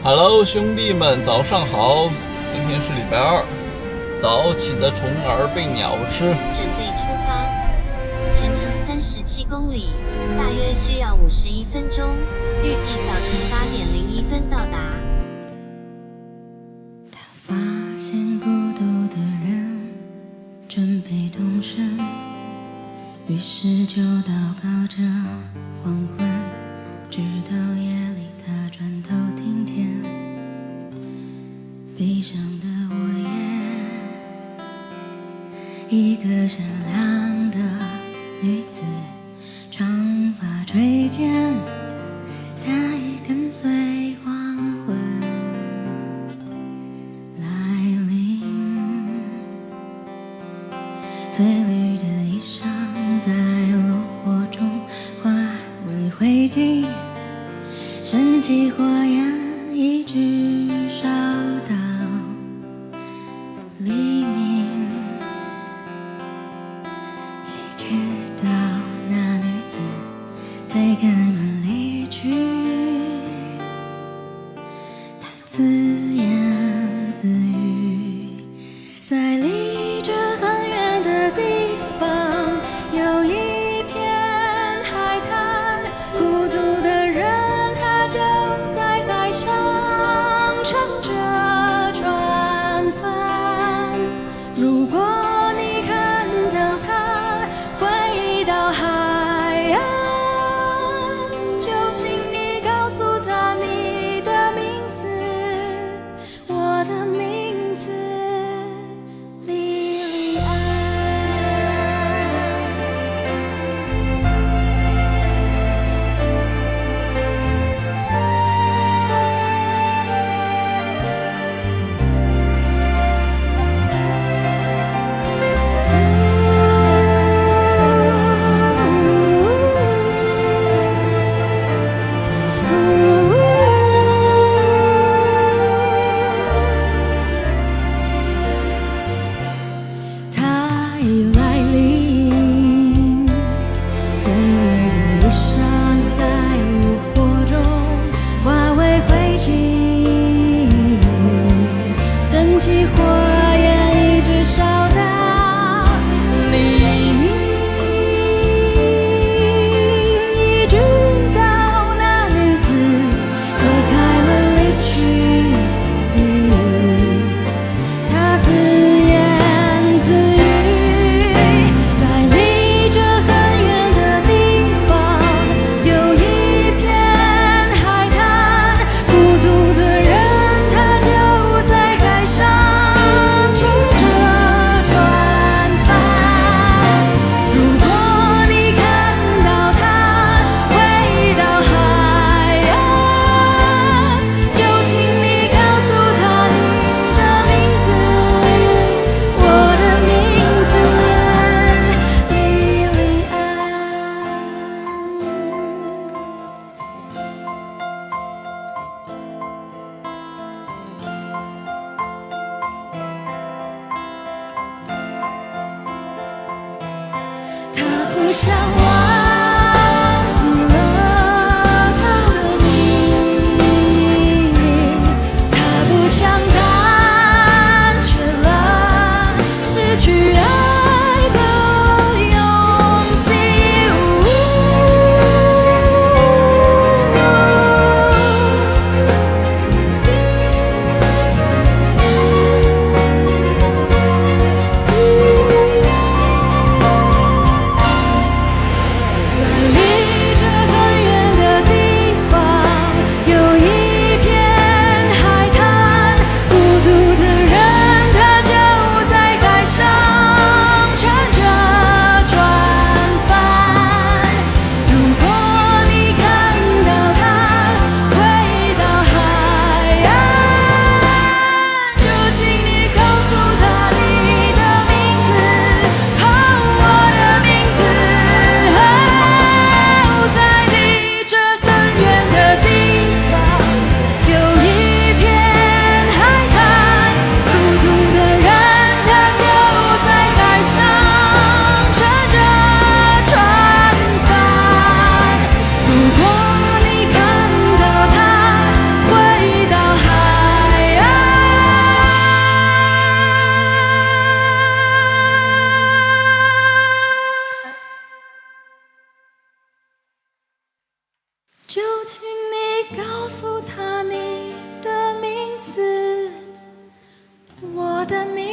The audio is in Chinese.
Hello，兄弟们，早上好！今天是礼拜二，早起的虫儿被鸟吃。准备出发，全程37公里，大约需要51分钟，预计早晨8点01分到达。他发现孤独的人准备动身，于是就祷告着黄昏，直到夜里他转头听见悲伤的午夜，一个善良的女子，长发垂肩，她已跟随黄昏来临，翠绿的衣裳在炉火中化为灰烬，升起火焰一直烧到黎明，一直到那女子推开门离去，她自言自语，在离这很远的地方有一片海滩，孤独的人他就在海上乘着船帆，如果你看到他回到海岸，就请你告诉他你的名字，我的名字莉莉安。它已来临，翠绿的衣裳在炉火中化为灰烬，蒸汽火焰一直烧到黎明，一直到那女子推开了离去，她自言自语，在离这很远的地方有一片海滩，孤独的人他就在海上乘着船帆，如果你看到他回到海岸，就请你告诉他你的名字，我的名字莉莉安。他不想忘记了他的命运，他不想胆怯了失去爱的勇气。告诉他你的名字，我的名字。